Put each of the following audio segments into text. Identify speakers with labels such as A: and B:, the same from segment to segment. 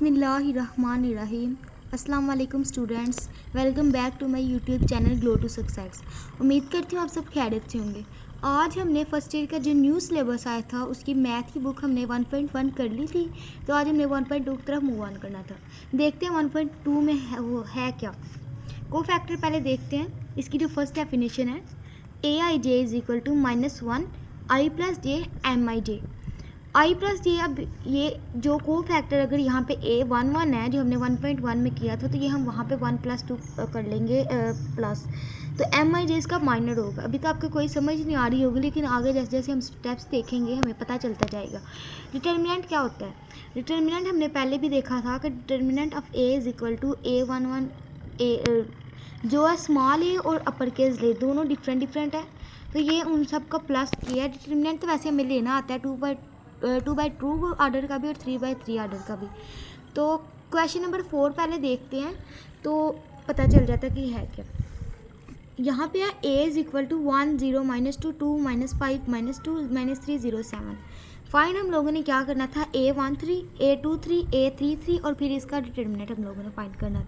A: बिस्मिल्लाहिर्रहमानिर्रहीम। अस्सलाम वालेकुम students, welcome back to my YouTube channel glow to success. उम्मीद करती हूँ आप सब खैरियत से होंगे। आज हमने फर्स्ट ईयर का जो न्यू सिलेबस आया था उसकी मैथ की बुक हमने 1.1 कर ली थी, तो आज हमने 1.2 की तरफ मूव ऑन करना था। देखते हैं 1.2 में वो है क्या। को फैक्टर पहले देखते हैं। इसकी जो फर्स्ट डेफिनेशन है, A I J is equal to -1 I plus J M I J. I plus J, अब ये जो को फैक्टर अगर यहाँ पे A11 है जो हमने 1.1 में किया था, तो ये हम वहाँ पे 1+2 कर लेंगे प्लस, तो एम आई जे इसका माइनर होगा। अभी तो आपको कोई समझ नहीं आ रही होगी, लेकिन आगे जैसे जैसे हम स्टेप्स देखेंगे हमें पता चलता जाएगा। डिटर्मिनेंट क्या होता है? डिटर्मिनेंट हमने पहले भी देखा था कि determinant of A is equal to A11 A, जो है स्मॉल ए और अपर केस ले, दोनों डिफरेंट है, तो ये उन सब का प्लस किया है। डिटर्मिनेंट तो वैसे हमें लेना आता है 2/2 आर्डर का भी और 3/3 आर्डर का भी। तो क्वेश्चन नंबर 4 पहले देखते हैं तो पता चल जाता है कि है क्या। यहाँ पे है A is equal to 1 0 -2 2 -5 -2 -3 0 7। Fine हम लोगों ने क्या करना था, A13 A23 A33 और फिर इसका डिटर्मिनेंट हम लोगों ने फाइंड करना था।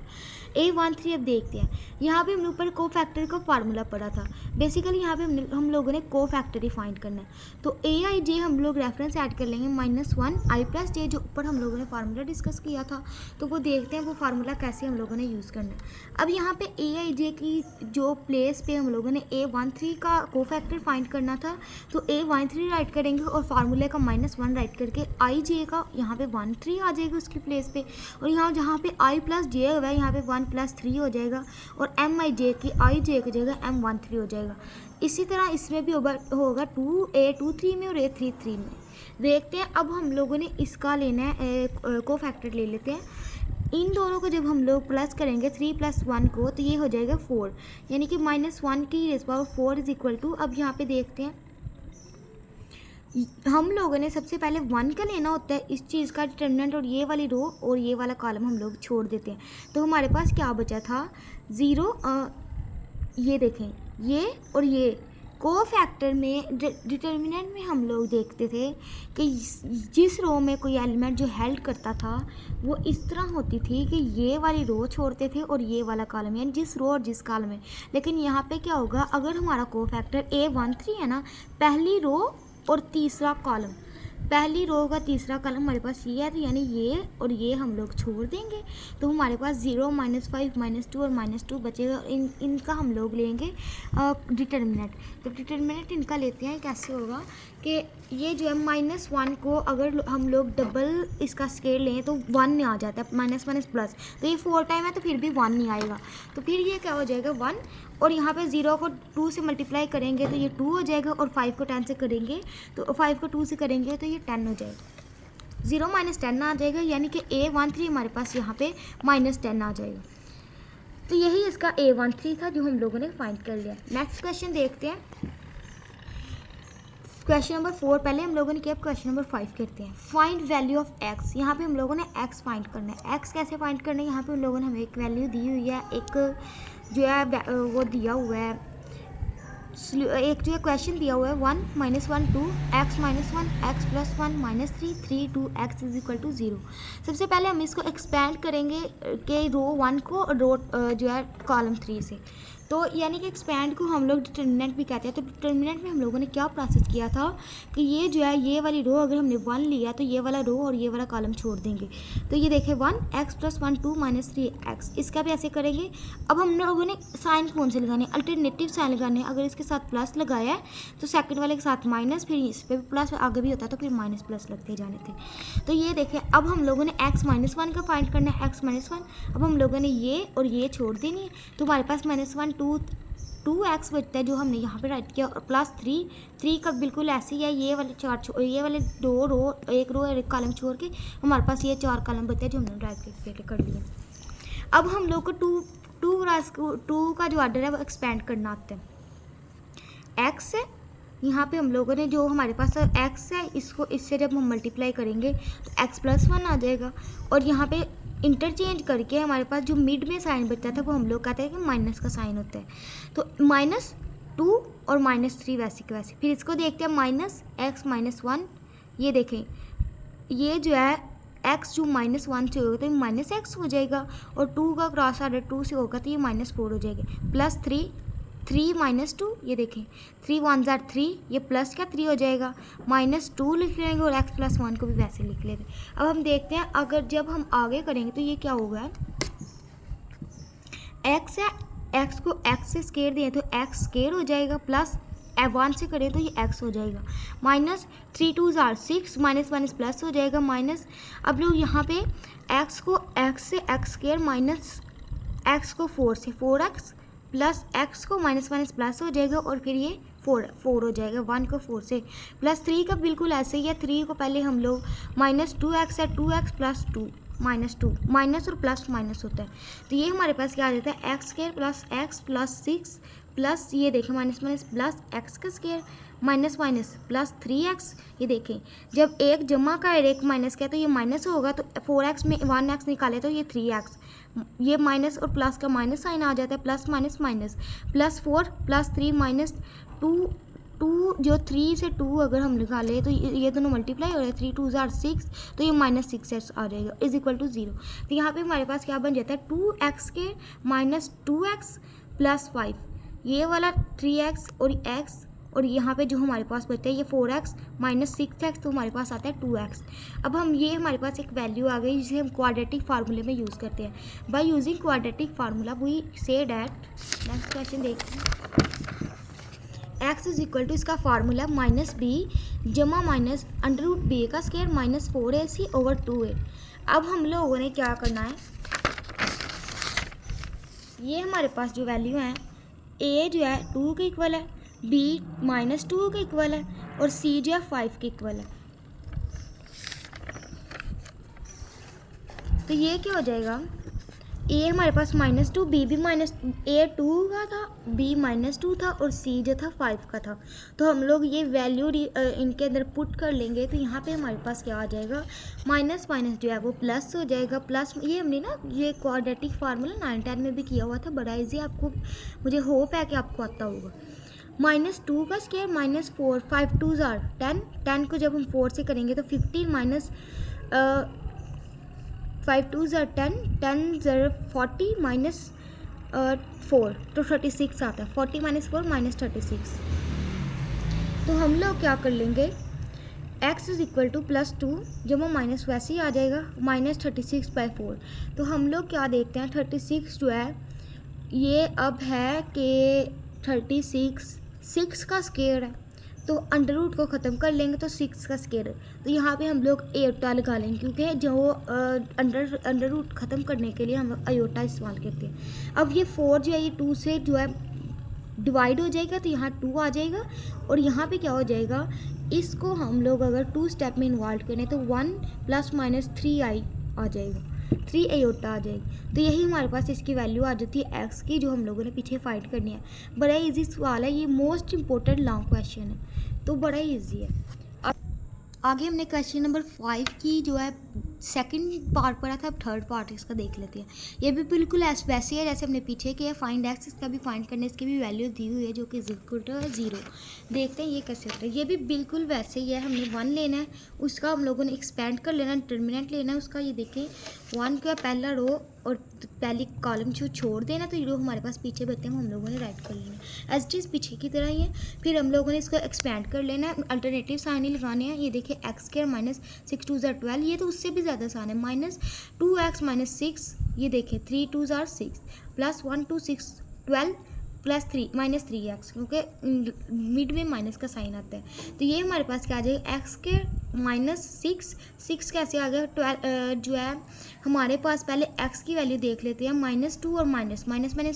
A: A13 अब देखते हैं। यहाँ पे हमने ऊपर को फैक्टर का फार्मूला पढ़ा था। बेसिकली यहाँ पे हम लोगों ने को फैक्टर ही फाइंड करना है, तो ए आई जे हम लोग रेफरेंस ऐड कर लेंगे -1 आई प्लस जे, जो ऊपर हम लोगों ने फार्मूला डिस्कस किया था, तो वो देखते हैं वो फार्मूला कैसे हम लोगों ने यूज़ करना है। अब यहाँ पे ए आई जे की जो प्लेस पे हम लोगों ने A13 का को फैक्टर फाइंड करना था, तो A13 राइट करेंगे और फार्मूले का -1 राइट करके आई जे का यहाँ पे 13 आ जाएगा उसकी प्लेस पे, और यहाँ जहाँ पे आई प्लस जे हुआ है यहाँ पे 1+3 हो जाएगा, और एम आई जे की आई जे की जगह M13 हो जाएगा। इसी तरह इसमें भी होगा 2A23 में और A33 में। देखते हैं अब हम लोगों ने इसका लेना है, को फैक्टर ले लेते हैं। इन दोनों को जब हम लोग प्लस करेंगे 3 + 1 को, तो ये हो जाएगा 4, यानी कि -1 की raise power 4 is equal to, अब यहाँ पे देखते हैं हम लोगों ने सबसे पहले 1 का लेना होता है इस चीज़ का डिटर्मिनेंट, और ये वाली रो और ये वाला कॉलम हम लोग छोड़ देते हैं। तो हमारे पास क्या बचा था, 0। ये देखें, ये और ये को फैक्टर में डिटर्मिनेंट में हम लोग देखते थे कि जिस रो में कोई एलिमेंट जो हेल्ड करता था वो इस तरह होती थी कि ये वाली रो छोड़ते थे और ये वाला कॉलम, यानी जिस रो और जिस कॉलम में। लेकिन यहाँ पे क्या होगा, अगर हमारा को फैक्टर A13 है ना, पहली रो और तीसरा कॉलम, पहली रो का तीसरा कॉलम हमारे पास ये है, तो यानी ये और ये हम लोग छोड़ देंगे, तो हमारे पास 0 -5 -2 और -2 बचेगा। इनका हम लोग लेंगे डिटर्मिनेंट। तो डिटर्मिनेंट इनका लेते हैं, कैसे होगा कि ये जो है -1 को अगर हम लोग डबल इसका स्केल लें तो 1 आ जाता है, -1 प्लस, तो ये 4 टाइम है तो फिर भी 1 नहीं आएगा, तो फिर ये क्या हो जाएगा 1, और यहाँ पे 0 को 2 से मल्टीप्लाई करेंगे तो ये 2 हो जाएगा, और 5 को 10 से करेंगे तो 5 को 2 से करेंगे तो ये 10 हो जाएगा। 0 - 10 आ जाएगा, यानी कि A13 हमारे पास यहाँ पे -10 आ जाएगा। तो यही इसका A13 था जो हम लोगों ने फाइंड कर लिया। नेक्स्ट क्वेश्चन देखते हैं, क्वेश्चन नंबर 4 पहले हम लोगों ने किया, क्वेश्चन नंबर 5 करते हैं। Find value of x। यहाँ पे हम लोगों ने x फाइंड करना है। x कैसे फाइंड करना है, यहाँ पे उन लोगों ने हमें एक वैल्यू दी हुई है, एक जो है वो दिया हुआ है, एक जो है क्वेश्चन दिया हुआ है 1 - 1 2 x - 1 x + 1 -3 3 2 x is equal to 0। सबसे पहले हम इसको एक्सपेंड करेंगे कि रो 1 को रो जो है कॉलम 3 से, तो यानी कि एक्सपैंड को हम लोग डिटर्मिनेंट भी कहते हैं। तो डिटर्मिनेंट में हम लोगों ने क्या प्रोसेस किया था कि ये जो है ये वाली रो अगर हमने 1 लिया तो ये वाला रो और ये वाला कॉलम छोड़ देंगे, तो ये देखें 1 x + 1 2 -3 x, इसका भी ऐसे करेंगे। अब हम लोगों ने साइन कौन से लगाने, अल्टरनेटिव साइन लगाने हैं। अगर इसके साथ प्लस लगाया है तो सेकंड वाले के साथ माइनस, फिर इस पर प्लस आगे भी होता तो फिर माइनस प्लस लगते जाने थे। तो ये देखें, अब हम लोगों ने x - 1 का फाइंड करना है, x - 1। अब हम लोगों ने ये और ये छोड़ देनी है, तो हमारे पास -1 2x बचता है जो हमने यहाँ पे राइट किया, और +3 का बिल्कुल ऐसे ही है। ये वाले 2 रो, एक रो और एक कॉलम छोड़ के हमारे पास ये 4 कॉलम बचते हैं जो हमने राइट करके कर लिए। अब हम लोग को 2 का जो ऑर्डर है वो एक्सपेंड करना आता है। x है, यहाँ पे हम लोगों ने जो हमारे पास x है इसको इससे जब हम मल्टीप्लाई करेंगे तो x + 1 आ जाएगा, और यहाँ पे इंटरचेंज करके हमारे पास जो मिड में साइन बचता था वो हम लोग कहते हैं कि माइनस का साइन होता है, तो -2 और -3 वैसे के वैसे। फिर इसको देखते हैं -x - 1, ये देखें ये जो है एक्स जो -1 से होगा तो ये -x हो जाएगा, और 2 का क्रॉस आर्डर 2 से होगा तो ये -4 हो जाएगा, प्लस 3 -2, ये देखें 3 1 ज़ार 3, ये प्लस का 3 हो जाएगा, -2 लिख लेंगे और x + 1 को भी वैसे लिख लेते हैं। अब हम देखते हैं अगर जब हम आगे करेंगे तो ये क्या होगा, x है, x को x से स्केयर दें तो x स्केयर हो जाएगा, प्लस 1 से करें तो ये x हो जाएगा, -3 2 ज़ार 6, माइनस प्लस हो जाएगा, माइनस अब लोग यहाँ पे x को x से x स्केयर माइनस x को 4 से 4x प्लस x को माइनस प्लस हो जाएगा, और फिर ये 4 हो जाएगा, 1 को 4 से, प्लस 3 का बिल्कुल ऐसे ही है, 3 को पहले हम लोग -2x है, 2x प्लस 2 -2, माइनस और प्लस माइनस होता है, तो ये हमारे पास क्या आ जाता है x square plus x plus 6 plus ये देखें माइनस प्लस x का स्केयर माइनस प्लस 3x, ये देखें जब एक जमा का एक माइनस का है तो ये माइनस होगा, तो 4x में 1x निकाले तो ये 3x, ये माइनस और प्लस का माइनस साइन आ जाता है, plus minus minus, plus 4 plus 3 -2 2 जो 3 से 2 अगर हम निकालें तो ये दोनों मल्टीप्लाई हो रहे हैं, 3 2 ज़ार 6, तो ये -6x आ जाएगा = 0। तो यहाँ पे हमारे पास क्या बन जाता है 2x के -2x प्लस 5, ये वाला 3x और x, और यहाँ पे जो हमारे पास बचता है ये 4x -6x, तो हमारे पास आता है 2x। अब हम ये हमारे पास एक वैल्यू आ गई जिसे हम क्वाड्रेटिक फार्मूले में यूज़ करते हैं। By using quadratic formula we say that, next question देखते हैं, x = इसका फार्मूला -b जमा माइनस √b का स्क्वायर -4ac/2a। अब हम लोगों ने क्या करना है, ये हमारे पास जो वैल्यू है a जो है 2 के इक्वल है, b -2 के इक्वल है, और c जो है 5 के इक्वल है, तो ये क्या हो जाएगा, a हमारे पास -2, b भी a 2 का था, b -2 था, और c जो था 5 का था, तो हम लोग ये वैल्यू इनके अंदर पुट कर लेंगे, तो यहाँ पे हमारे पास क्या आ जाएगा, माइनस जो है वो प्लस हो जाएगा, प्लस ये हमने ना ये क्वाड्रेटिक फार्मूला 9 10 में भी किया हुआ था, बड़ा इजी, आपको मुझे होप है कि आपको आता होगा। -2 का स्क्वायर -4, 5 2 ज़ार 10, 10 को जब हम 4 से करेंगे तो 15 माइनस 5 2 ज़ार 10, 10 ज़ार 40 -4 तो 36 आता है, 40 - 4 -36। तो हम लोग क्या कर लेंगे, x = +2 जब वो माइनस वैसे ही आ जाएगा, -36/4। तो हम लोग क्या देखते हैं, 36 जो है ये अब है कि 36 6 का स्क्वायर है, तो अंडर रूट को ख़त्म कर लेंगे तो 6 का स्क्वायर, तो यहाँ पे हम लोग एयोटा लगा लेंगे, क्योंकि जो अंडर रूट ख़त्म करने के लिए हम लोग अयोटा इस्तेमाल करते हैं। अब ये 4 जो है ये 2 से जो है डिवाइड हो जाएगा, तो यहाँ 2 आ जाएगा, और यहाँ पे क्या हो जाएगा, इसको हम लोग अगर 2 स्टेप में इन्वॉल्व करें तो 1 ± 3i आ जाएगा, 3 अयोटा आ जाएगी। तो यही हमारे पास इसकी वैल्यू आ जाती है x की, जो हम लोगों ने पीछे फाइंड करनी है। बड़ा इजी सवाल है, ये मोस्ट इंपॉर्टेंट लॉन्ग क्वेश्चन है, तो बड़ा इजी है। अब आगे हमने क्वेश्चन नंबर 5 की जो है सेकंड पार्ट पढ़ा था, अब थर्ड पार्ट इसका देख लेते हैं। ये भी बिल्कुल वैसे है जैसे हमने पीछे किया, फाइंड x, इसका भी फाइंड करने इसकी भी वैल्यू दी हुई है जो कि = 0। देखते हैं ये कैसे होता है, ये भी बिल्कुल वैसे ही है, हमने 1 लेना है, उसका हम लोगों ने एक्सपेंड कर लेना, डिटर्मिनेंट लेना है उसका, ये देखें 1 का पहला रो और पहली कॉलम छोड़ देना, तो ये रो हमारे पास पीछे बचते हैं हम लोगों ने राइट कर लेना एज इट इज़ पीछे की तरह ही है। फिर हम लोगों ने इसको एक्सपेंड कर लेना है, अल्टरनेटिव साइन ही लगाने हैं। ये देखिए x² -6 2 ज़ार 12, ये तो उससे भी ज़्यादा आसान है, -2x - 6, ये देखें 3 2 ज़ार 6 प्लस 1 2 6 12 प्लस 3 -3x, क्योंकि मिड में माइनस का साइन आता है। तो ये हमारे पास क्या आ जाएगा, x² -6 कैसे आ गया, 12 जो है हमारे पास पहले x की वैल्यू देख लेते हैं, -2 और माइनस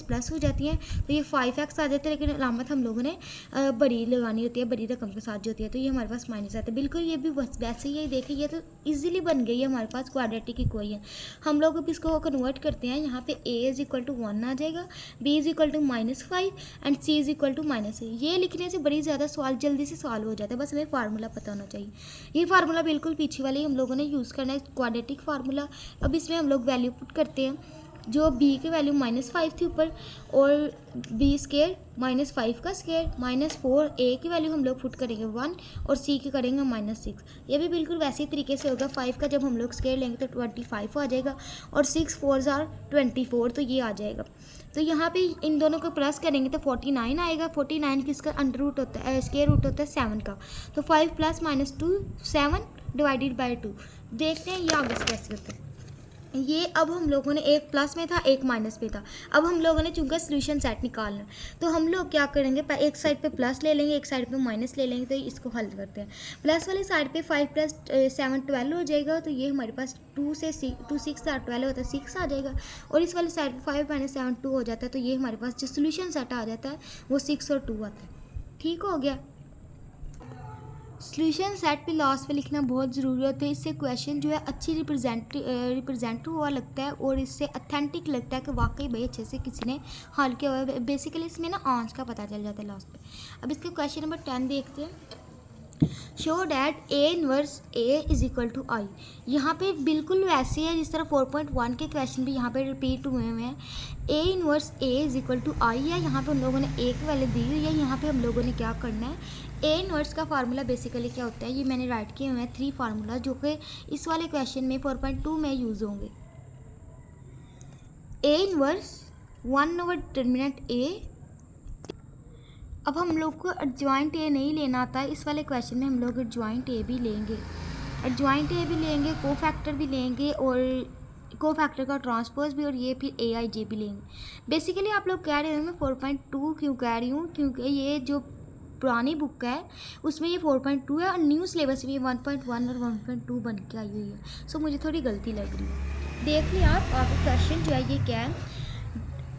A: प्लस हो जाती हैं, तो ये 5x आ जाता है, लेकिन अलामत हम लोगों ने बड़ी लगानी होती है, बड़ी रकम के साथ जो होती है, तो ये हमारे पास माइनस आता है। बिल्कुल ये भी वैसे ही है, देखिए ये तो ईजिली बन गई है हमारे पास क्वाड्रेटिक इक्वेशन। हम लोग अब इसको कन्वर्ट करते हैं, यहाँ पे a = 1 आ जाएगा, b = -5 एंड c = -8। ये लिखने से बड़ी ज़्यादा सवाल जल्दी से सॉल्व हो जाता है, बस हमें फार्मूला पता होना चाहिए। ये फार्मूला बिल्कुल पीछे वाले हम लोगों ने यूज़ करना है, क्वाड्रेटिक फार्मूला। अब इसमें हम लोग वैल्यू पुट करते हैं, जो b की वैल्यू -5 थी ऊपर, और b स्केयर -5 का स्केयर -4, a की वैल्यू हम लोग पुट करेंगे 1 और c की करेंगे -6। ये भी बिल्कुल वैसे ही तरीके से होगा। 5 का जब हम लोग स्केयर लेंगे तो 25 आ जाएगा और 6 4 ज़ार 24, तो ये आ जाएगा। तो यहाँ पे इन दोनों को प्लस करेंगे तो 49 आएगा। 49 किसका अंडर रूट होता है, स्केयर रूट होता है 7 का। तो 5 + -2 7 डिवाइडेड बाई 2। देखते हैं ये आगे से कैसे होता है। ये अब हम लोगों ने एक प्लस में था एक माइनस में था। अब हम लोगों ने चूँकि सोल्यूशन सेट निकालना, तो हम लोग क्या करेंगे, एक साइड पे प्लस ले लेंगे, एक साइड पे माइनस ले लेंगे। तो इसको हल करते हैं। प्लस वाली साइड पे 5 + 7 12 हो जाएगा। तो ये हमारे पास 2 से 6 12 होता है, 6 आ जाएगा। और इस वाली साइड पे 5 - 7 2 हो जाता है। तो ये हमारे पास जो सोल्यूशन सेट आ जाता है वो 6 और 2 आता है। ठीक हो गया। सोल्यूशन सेट पे लास्ट पे लिखना बहुत ज़रूरी होता है। इससे क्वेश्चन जो है अच्छी रिप्रेजेंट हुआ लगता है और इससे अथेंटिक लगता है कि वाकई भाई अच्छे से किसी ने हल किया हुआ है। बेसिकली इसमें ना आंसर का पता चल जाता है लास्ट पे। अब इसका क्वेश्चन नंबर 10 देखते हैं। Show that A inverse A is equal to I. यहाँ पे बिल्कुल वैसे है जिस तरह 4.1 के क्वेश्चन भी यहाँ पे रिपीट हुए हैं। A inverse A is equal to I है। यहाँ पे उन लोगों ने A की वैल्यू दी हुई है। यहाँ पे हम लोगों ने क्या करना है, A इनवर्स का फार्मूला बेसिकली क्या होता है, ये मैंने राइट किए हुए हैं 3 फार्मूला, जो कि इस वाले क्वेश्चन में 4.2 में यूज़ होंगे। A inverse one over determinant A। अब हम लोग को एडजॉइंट ए नहीं लेना आता है। इस वाले क्वेश्चन में हम लोग एडजॉइंट ए भी लेंगे, कोफैक्टर भी लेंगे और कोफैक्टर का ट्रांसपोज भी, और ये फिर AIJ भी लेंगे। बेसिकली आप लोग कह रहे होंगे 4.2 क्यों कह रही हूँ, क्योंकि ये जो पुरानी बुक है उसमें ये 4.2 है और न्यू सिलेबस में 1.1 और 1.2 बन के आई हुई है। सो मुझे थोड़ी गलती लग रही है। देख लिया आप आपका क्वेश्चन जो है ये क्या है।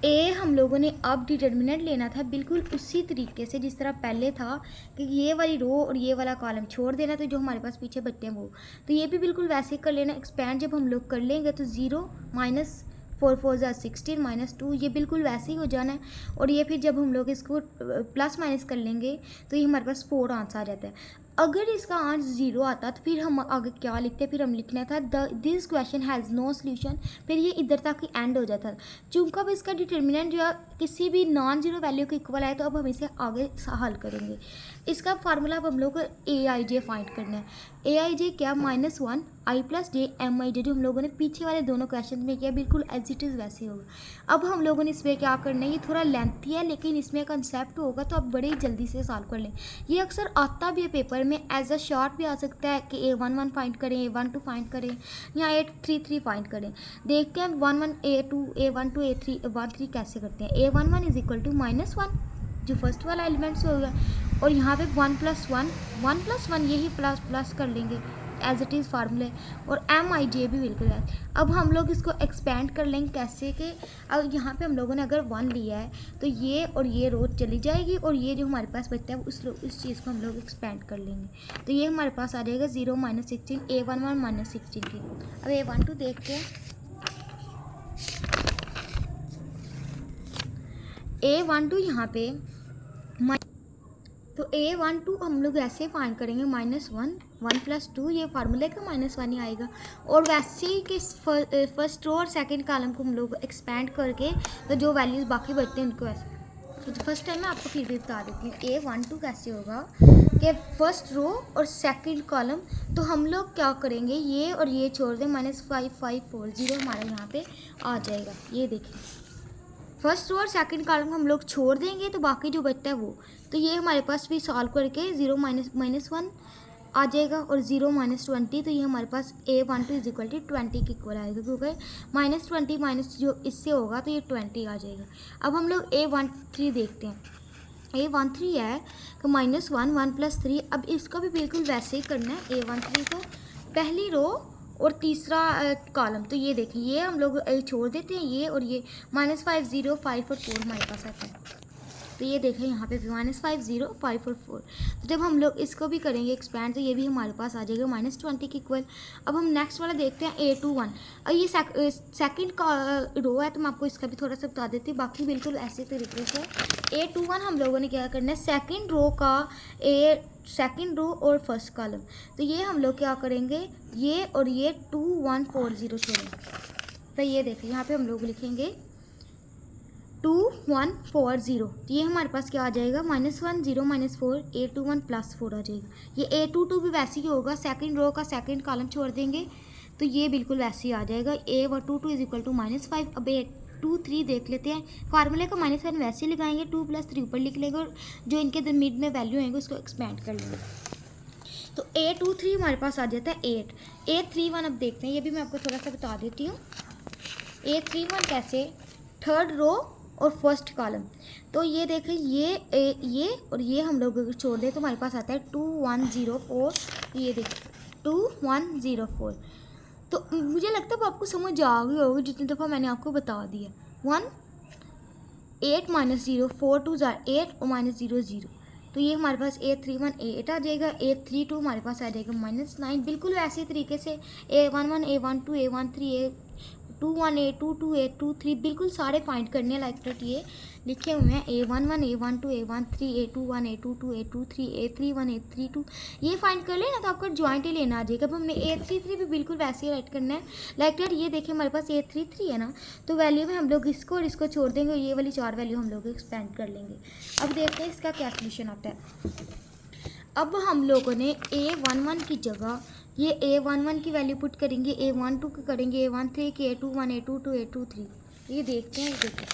A: ए हम लोगों ने अब डिटर्मिनेंट लेना था बिल्कुल उसी तरीके से जिस तरह पहले था कि ये वाली रो और ये वाला कॉलम छोड़ देना, तो जो हमारे पास पीछे बचते हैं वो, तो ये भी बिल्कुल वैसे कर लेना। एक्सपैंड जब हम लोग कर लेंगे तो 0 -4 4 = 16 -2, ये बिल्कुल वैसे ही हो जाना है। और ये फिर जब हम लोग इसको प्लस माइनस कर लेंगे तो ये हमारे पास 4 आंसर आ जाता है। अगर इसका आंसर 0 आता तो फिर हम आगे क्या लिखते, फिर हम लिखना था this question has no solution, फिर ये इधर तक ही एंड हो जाता। चूँकि अब इसका डिटर्मिनेंट जो है किसी भी नॉन जीरो वैल्यू के इक्वल है, तो अब हम इसे आगे हल करेंगे। इसका फार्मूला अब हम लोग को AIJ फाइंड करना है। AIJ क्या, -1 I + J MIJ, जो हम लोगों ने पीछे वाले दोनों क्वेश्चन में किया बिल्कुल एज इट इज़ वैसे होगा। अब हम लोगों ने इसमें क्या करना है, ये थोड़ा लेंथी है लेकिन इसमें कंसेप्ट होगा तो आप बड़े ही जल्दी से सॉल्व कर लें। ये अक्सर आता भी है पेपर में, एज अ शॉर्ट भी आ सकता है कि A11 फाइंड करें, A12 फाइंड करें या A33 फाइंड करें। देखते हैं 11 A2 A12 A3 A13 कैसे करते हैं। A11 इज इक्वल टू -1 जो फर्स्ट वाला एलिमेंट से होगा, और यहाँ पे 1 + 1 यही प्लस कर लेंगे एज इट इज़ फार्मूले, और MIJ भी बिल्कुल है। अब हम लोग इसको एक्सपेंड कर लेंगे कैसे कि अब यहाँ पे हम लोगों ने अगर 1 लिया है तो ये और ये रो चली जाएगी और ये जो हमारे पास बचता है उस चीज़ को हम लोग एक्सपेंड कर लेंगे। तो ये हमारे पास आ जाएगा 0 - 16 A11 - 16 की। अब A12 देखते हैं। A12 यहाँ पे तो A12 हम लोग ऐसे फाइंड करेंगे -1 1 + 2, ये फार्मूले का -1 ही आएगा। और वैसे ही कि फर्स्ट रो और सेकंड कॉलम को हम लोग एक्सपेंड करके तो जो वैल्यूज़ बाकी बचते हैं उनको ऐसे, तो फर्स्ट टाइम मैं आपको फिर भी बता देती हूँ। A12 कैसे होगा कि फर्स्ट रो और सेकंड कॉलम, तो हम लोग क्या करेंगे, ये और ये छोड़ दें, -5 5 4 0 हमारा यहाँ पे आ जाएगा। ये देखें फर्स्ट रो और सेकंड कॉलम हम लोग छोड़ देंगे तो बाकी जो बचता है वो, तो ये हमारे पास भी सॉल्व करके 0 -1 आ जाएगा और 0 - 20, तो ये हमारे पास A12 इज इक्वल टू 20 के इक्वल आएगा, क्योंकि -20 माइनस जो इससे होगा तो ये 20 आ जाएगा। अब हम लोग A13 देखते हैं। A13 है कि -1 1 + 3। अब इसका भी बिल्कुल वैसे ही करना है। A13 को पहली रो और तीसरा कॉलम, तो ये देखें ये हम लोग छोड़ देते हैं, ये और ये -5 0 5 और 4 हमारे पास आता है। तो ये देखें यहाँ पे -5 0 5 और 4। तो जब हम लोग इसको भी करेंगे एक्सपैंड तो ये भी हमारे पास आ जाएगा -20 के इक्वल। अब हम नेक्स्ट वाला देखते हैं A21। और ये सेकंड का रो है, तो मैं आपको इसका भी थोड़ा सा बता देती हूँ। बाकी बिल्कुल ऐसे तरीके से A21 हम लोगों ने क्या करना है, सेकंड रो का सेकंड रो और फर्स्ट कॉलम, तो ये हम लोग क्या करेंगे, ये और ये 2 1 4 0 छोड़ेंगे। तो ये देखिए यहाँ पे हम लोग लिखेंगे 2140, तो ये हमारे पास क्या आ जाएगा -1 0 -4 A21 +4 आ जाएगा। ये A22 भी वैसे ही होगा, सेकंड रो का सेकंड कॉलम छोड़ देंगे तो ये बिल्कुल वैसे ही आ जाएगा। A22 = -5। अब A23 देख लेते हैं, फार्मूले का -1 वैसे ही लगाएंगे, 2 + 3 ऊपर लिख लेंगे और जो इनके मिड में वैल्यू आएंगे उसको एक्सपेंड कर लेंगे। तो A23 हमारे पास आ जाता है 8। A31 अब देखते हैं, ये भी मैं आपको थोड़ा सा बता देती हूँ। A31 कैसे, थर्ड रो और फर्स्ट कॉलम। तो ये देखें, ये और ये हम लोग अगर छोड़ दें तो हमारे पास आता है 2104। ये देखिए 2104। तो मुझे लगता है आपको समझ आ गई होगी जितनी दफ़ा मैंने आपको बता दिया। 1 8 - 0 4 2 8 और -0 0। तो ये हमारे पास A31 8 आ जाएगा। A32 हमारे पास आ जाएगा -9। बिल्कुल वैसे तरीके से A11 A12 A13 A21 A22 A23 बिल्कुल सारे फाइंड करने लाइक दैट ये लिखे हुए हैं। A11 A12 A13 A21 A22 A23 A31 A32 ये फाइंड कर लेना तो आपका जॉइंट ही लेना आ जाएगा। अब हमने A33 भी बिल्कुल वैसे ही राइट करना है लाइक दैट। ये देखिए हमारे पास A33 है ना, तो वैल्यू में हम लोग इसको और इसको छोड़ देंगे और ये वाली 4 वैल्यू हम लोग एक्सपेंड कर लेंगे। अब देखते हैं इसका क्या सोल्यूशन आता है। अब हम लोगों ने A11 की जगह ये A11 की वैल्यू पुट करेंगे, A12 की करेंगे, A13 की, A21 A22 A23। ये देखते हैं, देखिए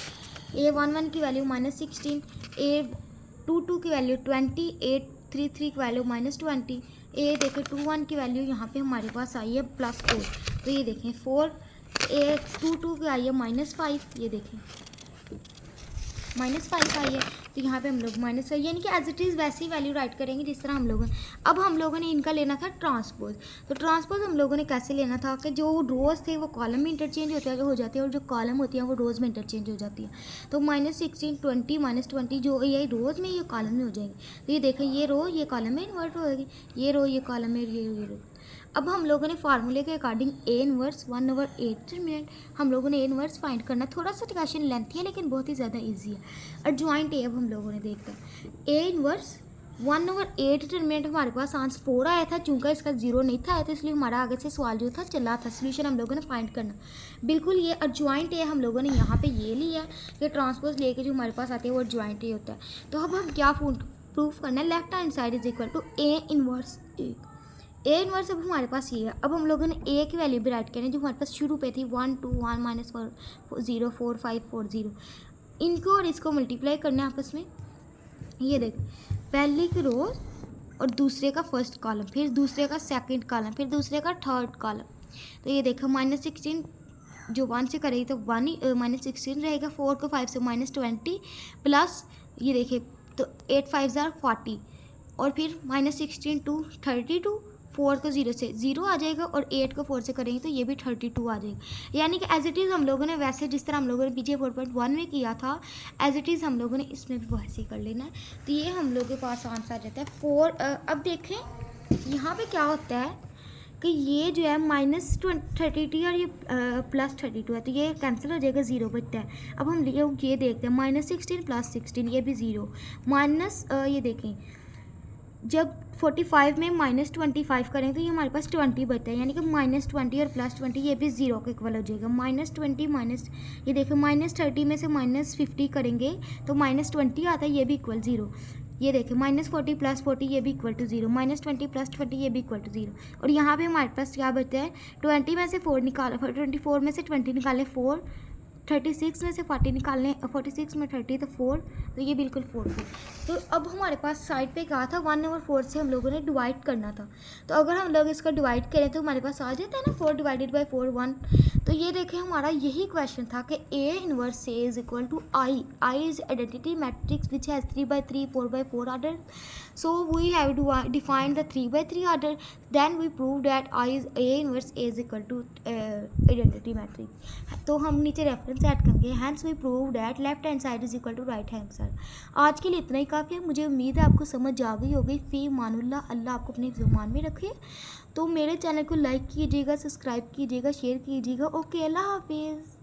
A: A11 की वैल्यू -16, A22 की वैल्यू 20, A33 की वैल्यू -20, देखिए 21 की वैल्यू यहाँ पे हमारे पास आई है +4। तो ये देखें 4, A22 की आई है -5। ये देखें -5 आई है, तो यहाँ पे हम लोग -5 यानी कि एज इट इज़ वैसे ही वैल्यू राइट करेंगे जिस तरह हम लोगों ने। अब हम लोगों ने इनका लेना था ट्रांसपोज। तो ट्रांसपोज हम लोगों ने कैसे लेना था कि जो रोज़ थे वो कॉलम में इंटरचेंज हो जाते हैं और जो कॉलम होती है वो रोज़ में इंटरचेंज हो जाती है। तो -16 20 -20 जो ये रोज़ में ये कॉलम में हो जाएंगे। तो ये देखें, ये रो ये कॉलम में इन्वर्ट होगी, ये रो ये कॉलम में, ये रो। अब हम लोगों ने फार्मूले के अकॉर्डिंग A 1 1/8 हम लोगों ने A 1 फाइंड करना। थोड़ा सा क्वेश्चन लेंथी है लेकिन बहुत ही ज़्यादा इजी है। और जॉइंट ए अब हम लोगों ने देखा A 1 1/8 डिटरमिनेंट हमारे पास आंसर 4 आया था। चूँकि इसका 0 नहीं था तो इसलिए हमारा आगे से सवाल जो था चला था, सोल्यूशन हम लोगों ने फाइंड करना बिल्कुल ये। और जॉइंट ए हम लोगों ने यहाँ पे ये लिया कि ट्रांसपोज लेके जो हमारे पास आते हैं वो जॉइंट ए होता है। तो अब हम क्या प्रूफ करना है, left hand side is equal to A 1 A। A 1 अब हमारे पास ये है। अब हम लोगों ने A की वैल्यू भी राइट करनी जो हमारे पास शुरू पे थी 1 2 1 -4 0 4 5 4 0। इनको और इसको मल्टीप्लाई करना है आपस में। ये देख, पहली की रो और दूसरे का फर्स्ट कॉलम, फिर दूसरे का सेकंड कॉलम, फिर दूसरे का थर्ड कॉलम। तो ये देखो -16 जो 1 से करेगी तो 1 ही -16 रहेगा। 4 को 5 से -20 प्लस ये देखिए तो 8 5 40 और फिर -16 2 32, 4 को 0 से 0 आ जाएगा और 8 को 4 से करेंगे तो ये भी 32 आ जाएगा। यानी कि एज इट इज़ हम लोगों ने वैसे जिस तरह हम लोगों ने पीछे 4.1 में किया था एज इट इज़ हम लोगों ने इसमें भी वैसे ही कर लेना है। तो ये हम लोगों के पास आंसर आ जाता है 4। अब देखें यहाँ पे क्या होता है कि ये जो है -32 और ये +32 है तो ये कैंसिल हो जाएगा, 0 बचता है। अब हम ये देखते हैं -16 + 16 ये भी 0 माइनस ये देखें जब 45 में -25 करें तो ये हमारे पास 20 बचता है। यानी कि -20 और +20 ये भी 0 के इक्वल हो जाएगा। -20 माइनस ये देखो -30 में से -50 करेंगे तो -20 आता है, ये भी इक्वल 0। ये देखें -40 + 40 ये भी इक्वल टू 0, -20 + 20 ये भी इक्वल टू 0। और यहाँ पे हमारे पास क्या बचता है, 20 में से 4 निकाला, 24 में से 20 निकाले 4, 36 में से 40 निकालने, 46 में 30 तो 4, तो ये बिल्कुल 4। तो अब हमारे पास साइड पे क्या था, 1/4 से हम लोगों ने डिवाइड करना था। तो अगर हम लोग इसका डिवाइड करें तो हमारे पास आ जाता है ना 4 / 4 1। तो ये देखें हमारा यही क्वेश्चन था कि A 1 A is equal to I is identity matrix which has 3/3 4/4 order. So we have defined the 3/3 order. Then we prove that A 1 A is equal to identity matrix. तो हम नीचे रेफरेंस ऐड करेंगे। Hence we prove that left hand side is equal to right hand side. आज के लिए इतना ही काफ़ी है। मुझे उम्मीद है आपको समझ आ गई होगी। फ़ी मानुल्लाह, अल्लाह आपको अपने ज़ुबान में रखे। तो मेरे चैनल को लाइक कीजिएगा, सब्सक्राइब कीजिएगा, शेयर कीजिएगा। ओके, अल्लाह हाफिज़।